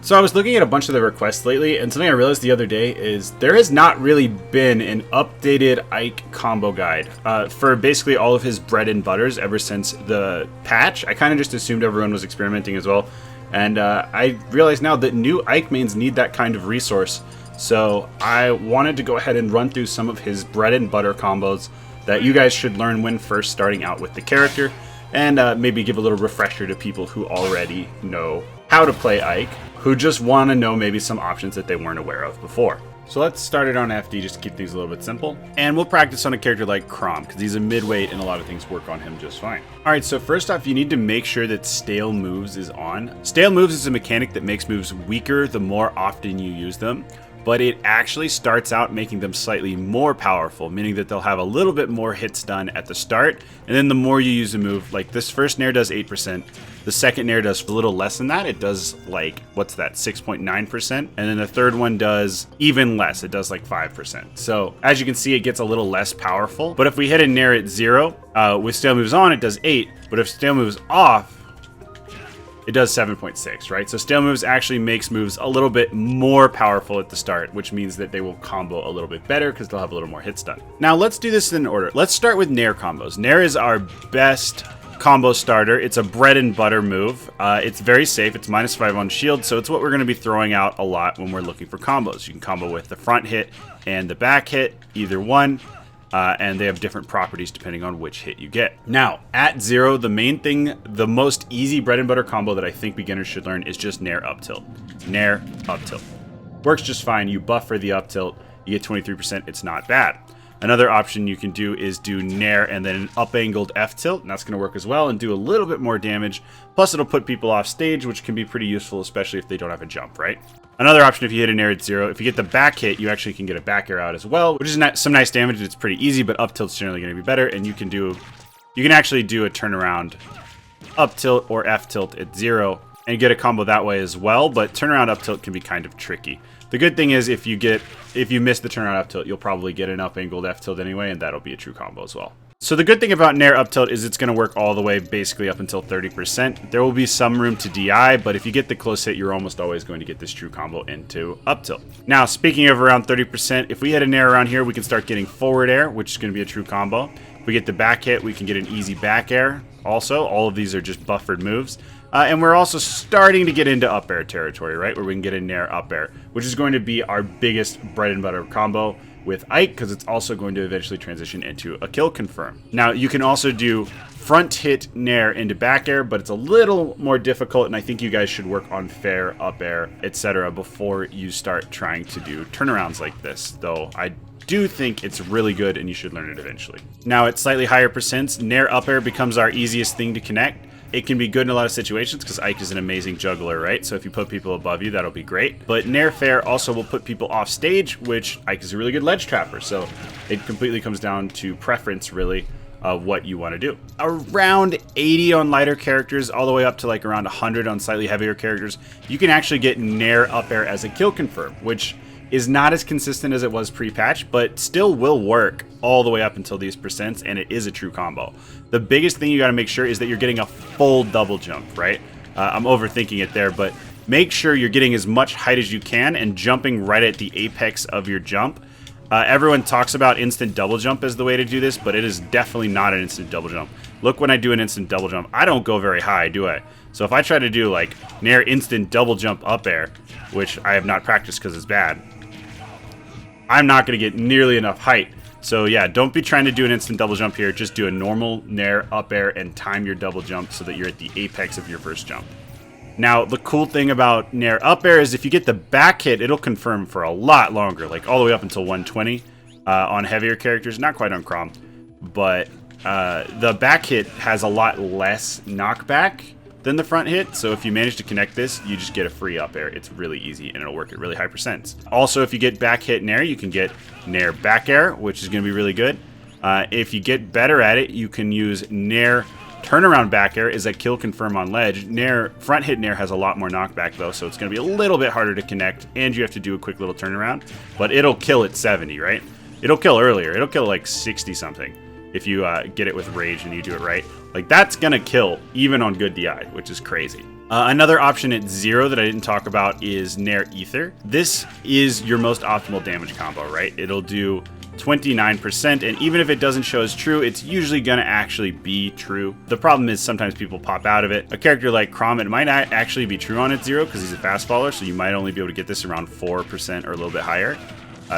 So I was looking at a bunch of the requests lately, and something I realized the other day is there has not really been an updated Ike combo guide for basically all of his bread and butters ever since the patch. I kind of just assumed everyone was experimenting as well, and I realize now that new Ike mains need that kind of resource. So I wanted to go ahead and run through some of his bread and butter combos that you guys should learn when first starting out with the character, and maybe give a little refresher to people who already know how to play Ike, who just want to know maybe some options that they weren't aware of before. So let's start it on FD just to keep things a little bit simple. And we'll practice on a character like Crom, because he's a midweight and a lot of things work on him just fine. Alright, so first off, you need to make sure that stale moves is on. Stale moves is a mechanic that makes moves weaker the more often you use them, but it actually starts out making them slightly more powerful, meaning that they'll have a little bit more hits done at the start, and then the more you use a move, like this first Nair does 8%, the second Nair does a little less than that, it does like, what's that, 6.9%, and then the third one does even less, it does like 5%. So as you can see, it gets a little less powerful, but if we hit a Nair at 0, with stale moves on, it does 8, but if stale moves off, it does 7.6, right? So stale moves actually makes moves a little bit more powerful at the start, which means that they will combo a little bit better because they'll have a little more hits done. Now let's do this in order. Let's start with Nair Combos. Nair is our best combo starter. It's a bread and butter move. It's very safe. It's -5 on shield, so it's what we're going to be throwing out a lot when we're looking for combos. You can combo with the front hit and the back hit, either one. And they have different properties depending on which hit you get. Now, at 0, the main thing, the most easy bread and butter combo that I think beginners should learn is just Nair up tilt. Nair up tilt. Works just fine. You buff for the up tilt, you get 23%, it's not bad. Another option you can do is do Nair and then an up-angled F-tilt, and that's going to work as well and do a little bit more damage. Plus, it'll put people off stage, which can be pretty useful, especially if they don't have a jump, right? Another option, if you hit a Nair at 0, if you get the back hit, you actually can get a back air out as well, which is some nice damage. It's pretty easy, but up tilt's generally going to be better, and you can actually do a turnaround up tilt or F tilt at 0 and get a combo that way as well, but turnaround up tilt can be kind of tricky. The good thing is if you miss the turnaround up tilt, you'll probably get an up angled F tilt anyway, and that'll be a true combo as well. So the good thing about Nair up tilt is it's going to work all the way basically up until 30%. There will be some room to DI, but if you get the close hit, you're almost always going to get this true combo into up tilt. Now, speaking of around 30%, if we hit a Nair around here, we can start getting forward air, which is going to be a true combo. If we get the back hit, we can get an easy back air. Also, all of these are just buffered moves. And we're also starting to get into up air territory, right? Where we can get a Nair up air, which is going to be our biggest bread and butter combo with Ike, because it's also going to eventually transition into a kill confirm. Now, you can also do front hit Nair into back air, but it's a little more difficult, and I think you guys should work on fair, up air, etc. before you start trying to do turnarounds like this, though I do think it's really good and you should learn it eventually. Now, at slightly higher percents, Nair up air becomes our easiest thing to connect. It can be good in a lot of situations because Ike is an amazing juggler, right? So if you put people above you, that'll be great. But Nair Fair also will put people off stage, which Ike is a really good ledge trapper. So it completely comes down to preference, really, of what you want to do. Around 80 on lighter characters, all the way up to like around 100 on slightly heavier characters, you can actually get Nair up air as a kill confirm, which is not as consistent as it was pre-patch, but still will work all the way up until these percents, and it is a true combo. The biggest thing you got to make sure is that you're getting a full double jump, right? I'm overthinking it there, but make sure you're getting as much height as you can and jumping right at the apex of your jump. Everyone talks about instant double jump as the way to do this, but it is definitely not an instant double jump. Look, when I do an instant double jump, I don't go very high, do I? So if I try to do like Nair instant double jump up air, which I have not practiced because it's bad, I'm not going to get nearly enough height. So yeah, don't be trying to do an instant double jump here. Just do a normal Nair up air and time your double jump so that you're at the apex of your first jump. Now, the cool thing about Nair up air is if you get the back hit, it'll confirm for a lot longer, like all the way up until 120 on heavier characters. Not quite on Crom, but the back hit has a lot less knockback than the front hit, so if you manage to connect this, you just get a free up air. It's really easy, and it'll work at really high percents. Also, if you get back hit Nair, you can get Nair back air, which is going to be really good. If you get better at it, you can use Nair turnaround back air as a kill confirm on ledge. Nair front hit Nair has a lot more knockback, though, so it's going to be a little bit harder to connect, and you have to do a quick little turnaround, but it'll kill at 70, right? It'll kill earlier. It'll kill like 60-something. If you get it with rage and you do it right. Like, that's gonna kill even on good DI, which is crazy. Another option at 0 that I didn't talk about is Nair Ether. This is your most optimal damage combo, right? It'll do 29%, and even if it doesn't show as true, it's usually gonna actually be true. The problem is sometimes people pop out of it. A character like Chrom, it might not actually be true on its 0 because he's a fast faller, so you might only be able to get this around 4% or a little bit higher.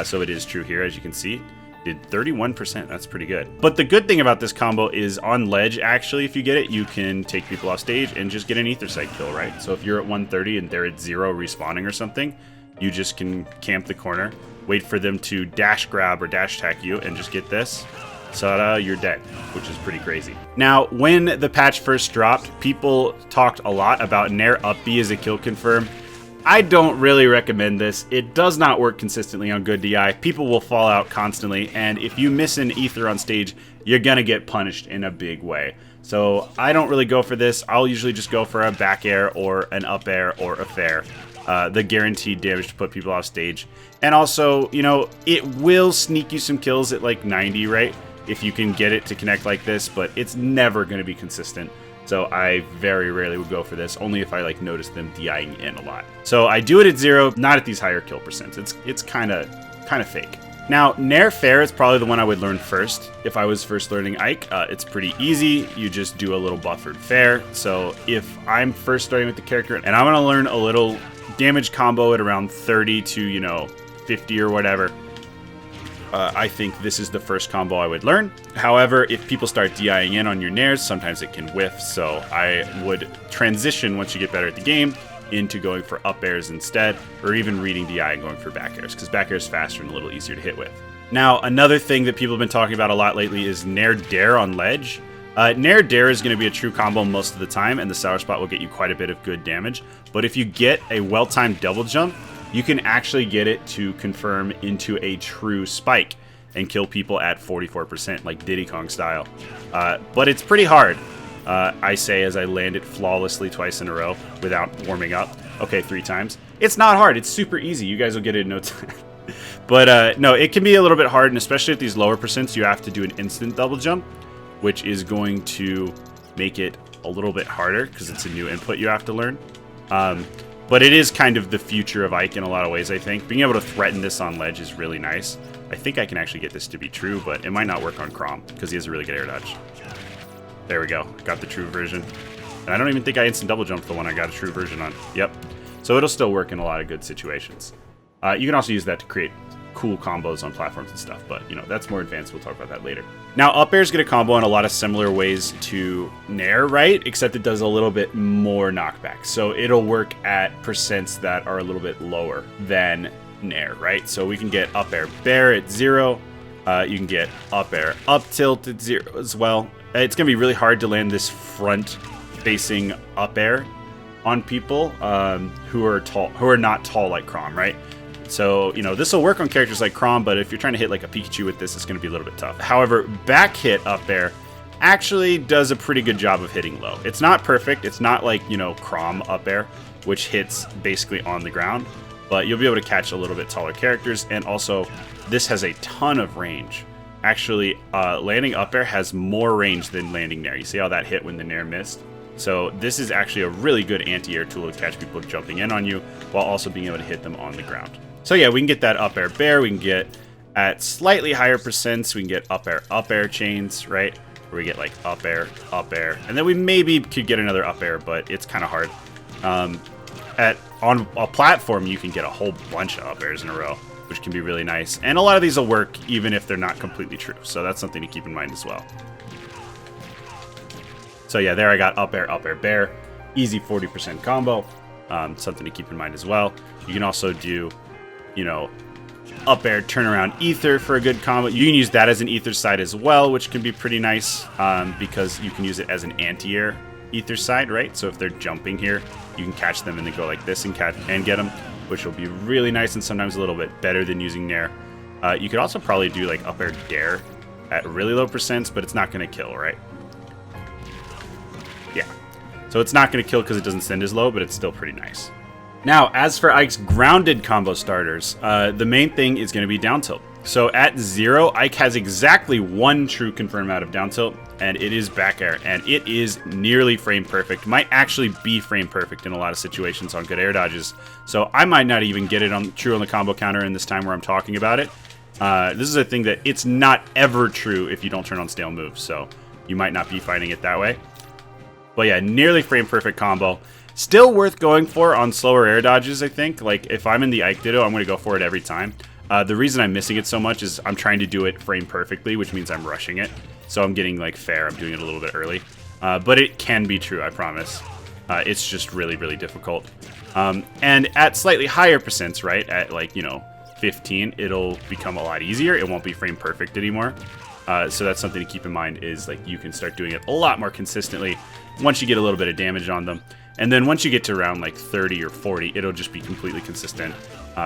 So it is true here, as you can see. Did 31%, that's pretty good. But the good thing about this combo is on ledge, actually, if you get it, you can take people off stage and just get an ether side kill, right? So if you're at 130 and they're at 0 respawning or something, you just can camp the corner, wait for them to dash grab or dash attack you, and just get this. So you're dead, which is pretty crazy. Now, when the patch first dropped, people talked a lot about Nair Upbeat as a kill confirm. I don't really recommend this. It does not work consistently on good DI. People will fall out constantly, and if you miss an ether on stage, you're gonna get punished in a big way. So I don't really go for this. I'll usually just go for a back air or an up air or a fair. The guaranteed damage to put people off stage. And also, you know, it will sneak you some kills at like 90, right? If you can get it to connect like this, but it's never gonna be consistent. So I very rarely would go for this, only if I like notice them DIing in a lot. So I do it at 0, not at these higher kill percents. It's kind of fake. Now, Nair Fair is probably the one I would learn first if I was first learning Ike. It's pretty easy. You just do a little buffered fair. So if I'm first starting with the character and I'm gonna learn a little damage combo at around 30 to, you know, 50 or whatever, I think this is the first combo I would learn. However, if people start DIing in on your Nairs, sometimes it can whiff, so I would transition once you get better at the game into going for up airs instead, or even reading DI and going for back airs, because back airs faster and a little easier to hit with. Now, another thing that people have been talking about a lot lately is Nair Dare on ledge. Nair Dare is going to be a true combo most of the time, and the sour spot will get you quite a bit of good damage, but if you get a well-timed double jump, you can actually get it to confirm into a true spike and kill people at 44%, like Diddy Kong style. But it's pretty hard, I say, as I land it flawlessly twice in a row without warming up. Okay, 3 times. It's not hard. It's super easy. You guys will get it in no time. But no, it can be a little bit hard, and especially at these lower percents, you have to do an instant double jump, which is going to make it a little bit harder because it's a new input you have to learn. But it is kind of the future of Ike in a lot of ways, I think. Being able to threaten this on ledge is really nice. I think I can actually get this to be true, but it might not work on Chrom because he has a really good air dodge. There we go. Got the true version. And I don't even think I instant double jumped the one I got a true version on. Yep. So it'll still work in a lot of good situations. You can also use that to create cool combos on platforms and stuff, but you know, that's more advanced. We'll talk about that later. Now, up airs get a combo in a lot of similar ways to Nair, right? Except it does a little bit more knockback. So it'll work at percents that are a little bit lower than Nair, right? So we can get up air bear at 0. You can get up air up tilt at 0 as well. It's gonna be really hard to land this front facing up air on people who are tall, who are not tall like Chrom, right? So, you know, this will work on characters like Chrom, but if you're trying to hit like a Pikachu with this, it's going to be a little bit tough. However, back hit up air actually does a pretty good job of hitting low. It's not perfect. It's not like, you know, Chrom up air, which hits basically on the ground, but you'll be able to catch a little bit taller characters. And also, this has a ton of range. Actually, landing up air has more range than landing Nair. You see how that hit when the Nair missed? So this is actually a really good anti-air tool to catch people jumping in on you while also being able to hit them on the ground. So yeah, we can get that up air bear. We can get at slightly higher percents. We can get up air chains, right? Where we get like up air, and then we maybe could get another up air, but it's kind of hard. On a platform, you can get a whole bunch of up airs in a row, which can be really nice. And a lot of these will work even if they're not completely true. So that's something to keep in mind as well. So yeah, there I got up air, bear. Easy 40% combo. Something to keep in mind as well. You can also do, you know, up air turnaround ether for a good combo. You can use that as an ether side as well, which can be pretty nice because you can use it as an anti-air ether side, right? So if they're jumping here, you can catch them and then go like this and get them, which will be really nice and sometimes a little bit better than using Nair. You could also probably do like up air dare at really low percents, but it's not going to kill, right? Yeah. So it's not going to kill because it doesn't send as low, but it's still pretty nice. Now, as for Ike's grounded combo starters, the main thing is going to be down tilt. So at 0, Ike has exactly 1 true confirm out of down tilt, and it is back air, and it is nearly frame perfect. Might actually be frame perfect in a lot of situations on good air dodges. So I might not even get it on true on the combo counter in this time where I'm talking about it. This is a thing that it's not ever true if you don't turn on stale moves, so you might not be finding it that way. But yeah, nearly frame perfect combo. Still worth going for on slower air dodges, I think. Like, if I'm in the Ike Ditto, I'm going to go for it every time. The reason I'm missing it so much is I'm trying to do it frame perfectly, which means I'm rushing it. So I'm getting, like, fair. I'm doing it a little bit early. But it can be true, I promise. It's just really, really difficult. And at slightly higher percents, right, at, like, you know, 15, it'll become a lot easier. It won't be frame perfect anymore. So that's something to keep in mind is, like, you can start doing it a lot more consistently once you get a little bit of damage on them. And then once you get to around like 30 or 40, it'll just be completely consistent.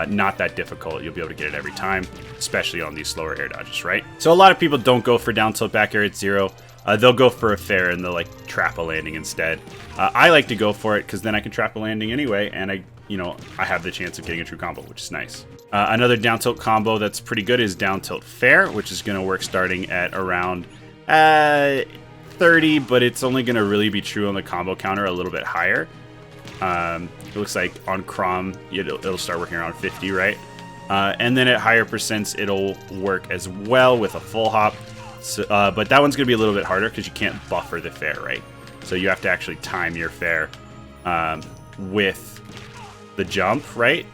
Not that difficult. You'll be able to get it every time, especially on these slower air dodges, right? So a lot of people don't go for down tilt back air at 0. They'll go for a fair and they'll like trap a landing instead. I like to go for it because then I can trap a landing anyway, and I have the chance of getting a true combo, which is nice. Another down tilt combo that's pretty good is down tilt fair, which is going to work starting at around 30, but it's only going to really be true on the combo counter a little bit higher. It looks like on Crom, it'll start working around 50, right? And then at higher percents, it'll work as well with a full hop. So, but that one's going to be a little bit harder because you can't buffer the fair, right? So you have to actually time your fair with the jump, right?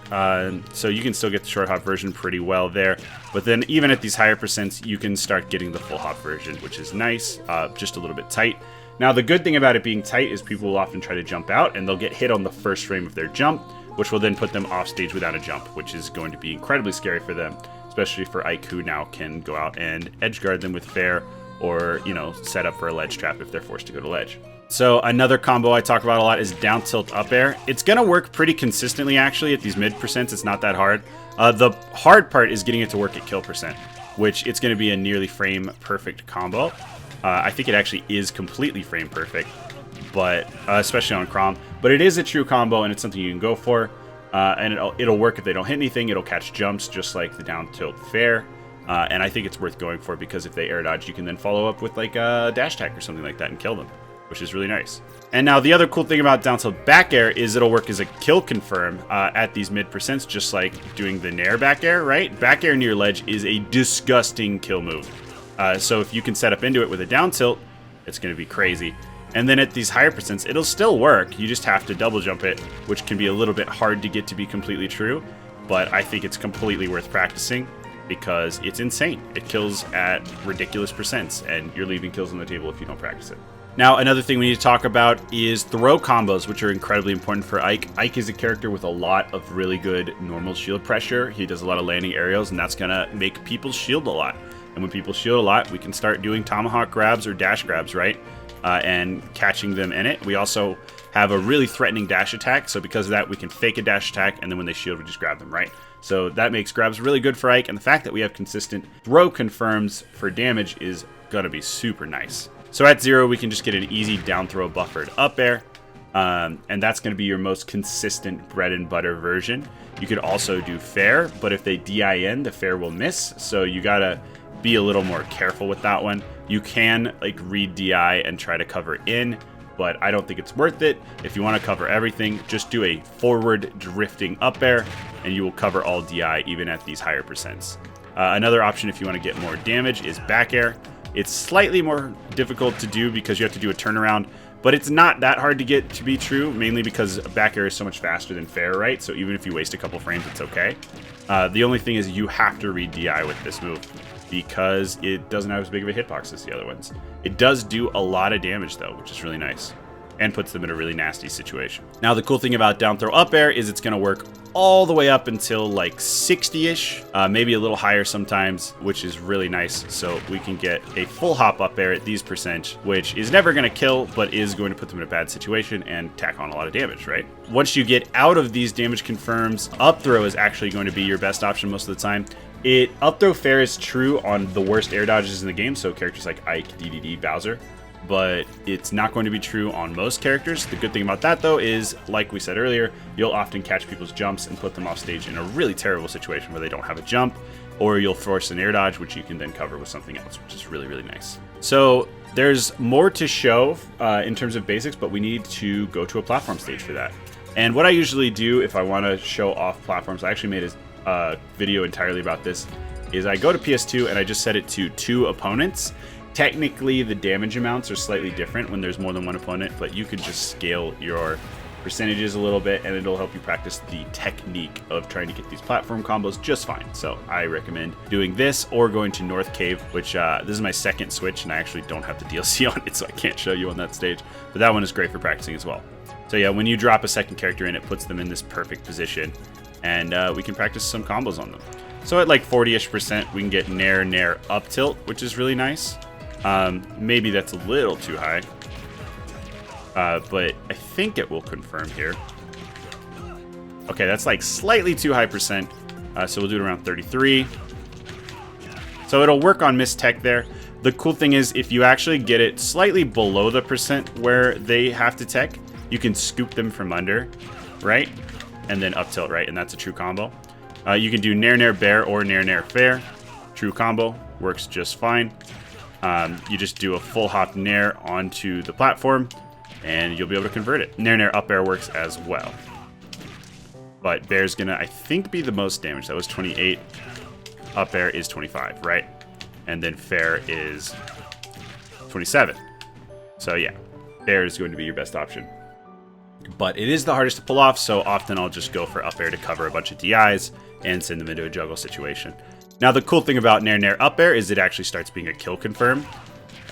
So you can still get the short hop version pretty well there. But then even at these higher percents, you can start getting the full hop version, which is nice, just a little bit tight. Now, the good thing about it being tight is people will often try to jump out, and they'll get hit on the first frame of their jump, which will then put them off stage without a jump, which is going to be incredibly scary for them, especially for Ike, who now can go out and edge guard them with fair or, set up for a ledge trap if they're forced to go to ledge. So another combo I talk about a lot is down tilt up air. It's going to work pretty consistently, actually, at these mid percents. It's not that hard. The hard part is getting it to work at kill percent, which it's going to be a nearly frame perfect combo. I think it actually is completely frame perfect, but especially on Crom. But it is a true combo, and it's something you can go for. And it'll work if they don't hit anything. It'll catch jumps just like the down tilt fair. And I think it's worth going for because if they air dodge, you can then follow up with like a dash attack or something like that and kill them, which is really nice. And now the other cool thing about down tilt back air is it'll work as a kill confirm at these mid percents, just like doing the Nair back air, right? Back air near ledge is a disgusting kill move. So if you can set up into it with a down tilt, it's going to be crazy. And then at these higher percents, it'll still work. You just have to double jump it, which can be a little bit hard to get to be completely true. But I think it's completely worth practicing because it's insane. It kills at ridiculous percents, and you're leaving kills on the table if you don't practice it. Now, another thing we need to talk about is throw combos, which are incredibly important for Ike. Ike is a character with a lot of really good normal shield pressure. He does a lot of landing aerials, and that's going to make people shield a lot. And when people shield a lot, we can start doing tomahawk grabs or dash grabs, right? And catching them in it. We also have a really threatening dash attack, so because of that, we can fake a dash attack, and then when they shield, we just grab them, right? So that makes grabs really good for Ike, and the fact that we have consistent throw confirms for damage is going to be super nice. So at 0, we can just get an easy down throw buffered up air, and that's going to be your most consistent bread and butter version. You could also do fair, but if they DIN, the fair will miss, so you got to be a little more careful with that one. You can like read DI and try to cover in, but I don't think it's worth it. If you want to cover everything, just do a forward drifting up air and you will cover all DI even at these higher percents. Another option if you want to get more damage is back air. It's slightly more difficult to do because you have to do a turnaround, but it's not that hard to get to be true, mainly because back air is so much faster than fair, right? So even if you waste a couple frames, it's okay. The only thing is you have to read DI with this move, because it doesn't have as big of a hitbox as the other ones. It does do a lot of damage though, which is really nice, and puts them in a really nasty situation. Now the cool thing about down throw up air is it's going to work all the way up until like 60-ish, maybe a little higher sometimes, which is really nice. So we can get a full hop up air at these percent, which is never going to kill, but is going to put them in a bad situation and tack on a lot of damage, right? Once you get out of these damage confirms, up throw is actually going to be your best option most of the time. Up throw fair is true on the worst air dodges in the game, so characters like Ike, DDD, Bowser. but it's not going to be true on most characters. The good thing about that, though, is, like we said earlier, you'll often catch people's jumps and put them off stage in a really terrible situation where they don't have a jump, or you'll force an air dodge, which you can then cover with something else, which is really, really nice. So there's more to show in terms of basics, but we need to go to a platform stage for that. And what I usually do if I want to show off platforms, I actually made a video entirely about this, is I go to PS2 and I just set it to 2 opponents. Technically, the damage amounts are slightly different when there's more than one opponent, but you can just scale your percentages a little bit and it'll help you practice the technique of trying to get these platform combos just fine. So I recommend doing this or going to North Cave, which this is my second Switch and I actually don't have the DLC on it, so I can't show you on that stage. But that one is great for practicing as well. So yeah, when you drop a second character in, it puts them in this perfect position and we can practice some combos on them. So at like 40-ish%, we can get Nair up tilt, which is really nice. Maybe that's a little too high, but I think it will confirm here. Okay, that's like slightly too high percent, so we'll do it around 33. So it'll work on Miss Tech there. The cool thing is if you actually get it slightly below the percent where they have to tech, you can scoop them from under, right? And then up tilt, right? And that's a true combo. You can do Nair Bear or Nair Fair. True combo, works just fine. You just do a full hop Nair onto the platform and you'll be able to convert it. Nair up air works as well. But Bear's gonna, I think, be the most damage. That was 28. Up air is 25, right? And then Fair is 27. So yeah, Bear is going to be your best option. But it is the hardest to pull off, so often I'll just go for up air to cover a bunch of DIs and send them into a juggle situation. Now, the cool thing about Nair up air is it actually starts being a kill confirm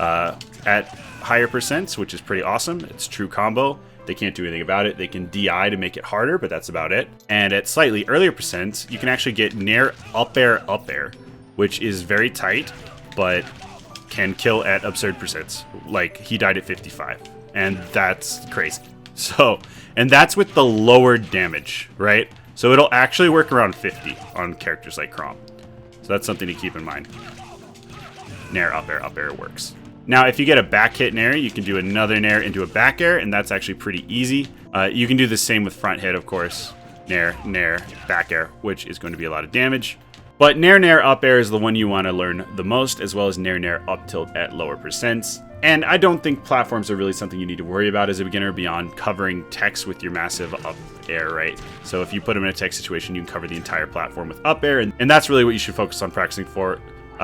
at higher percents, which is pretty awesome. It's true combo. They can't do anything about it. They can DI to make it harder, but that's about it. And at slightly earlier percents, you can actually get Nair up air, which is very tight, but can kill at absurd percents. Like, he died at 55, and that's crazy. So, and that's with the lower damage, right? So it'll actually work around 50 on characters like Chrom. So that's something to keep in mind. Nair up air works. Now, if you get a back hit Nair, you can do another Nair into a back air, and that's actually pretty easy. You can do the same with front hit, of course. Nair, back air, which is going to be a lot of damage. But Nair up air is the one you want to learn the most, as well as Nair up tilt at lower percents. And I don't think platforms are really something you need to worry about as a beginner beyond covering techs with your massive up air, right? So if you put them in a tech situation, you can cover the entire platform with up air, and that's really what you should focus on practicing for.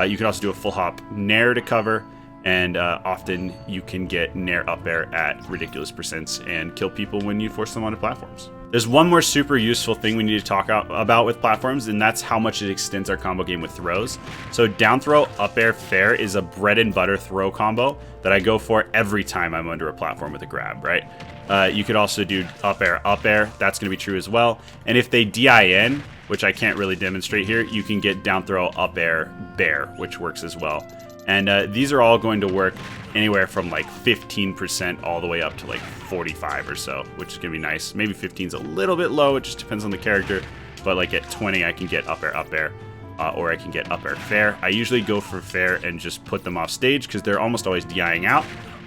You can also do a full hop Nair to cover, and often you can get Nair up air at ridiculous percents and kill people when you force them onto platforms. There's one more super useful thing we need to talk about with platforms, and that's how much it extends our combo game with throws. So down throw, up air, fair is a bread and butter throw combo that I go for every time I'm under a platform with a grab, right? You could also do up air, that's going to be true as well. And if they DIN, which I can't really demonstrate here, you can get down throw, up air, bear, which works as well. And these are all going to work anywhere from like 15% all the way up to like 45 or so, which is going to be nice. Maybe 15 is a little bit low. It just depends on the character. But like at 20, I can get up air, or I can get up air fair. I usually go for fair and just put them off stage because they're almost always DIing out.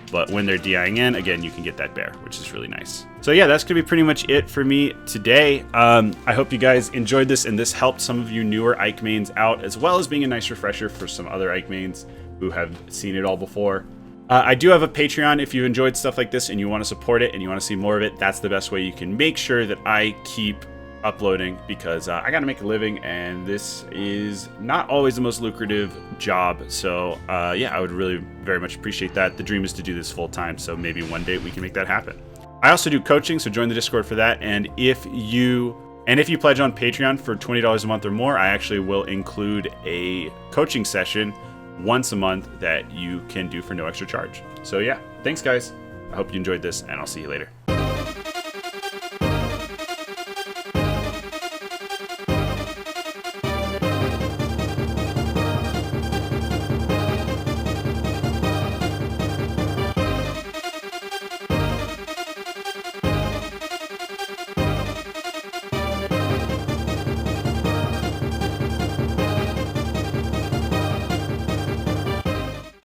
But when they're DIing in, again, you can get that bear, which is really nice. So yeah, that's going to be pretty much it for me today. I hope you guys enjoyed this and this helped some of you newer Ike mains out, as well as being a nice refresher for some other Ike mains who have seen it all before. I do have a Patreon. If you enjoyed stuff like this and you want to support it and you want to see more of it, that's the best way you can make sure that I keep uploading, because I got to make a living and this is not always the most lucrative job. So yeah, I would really very much appreciate that. The dream is to do this full time, so maybe one day we can make that happen. I also do coaching, so join the Discord for that. And if you pledge on Patreon for $20 a month or more, I actually will include a coaching session once a month that you can do for no extra charge. So yeah, thanks guys. I hope you enjoyed this, and I'll see you later.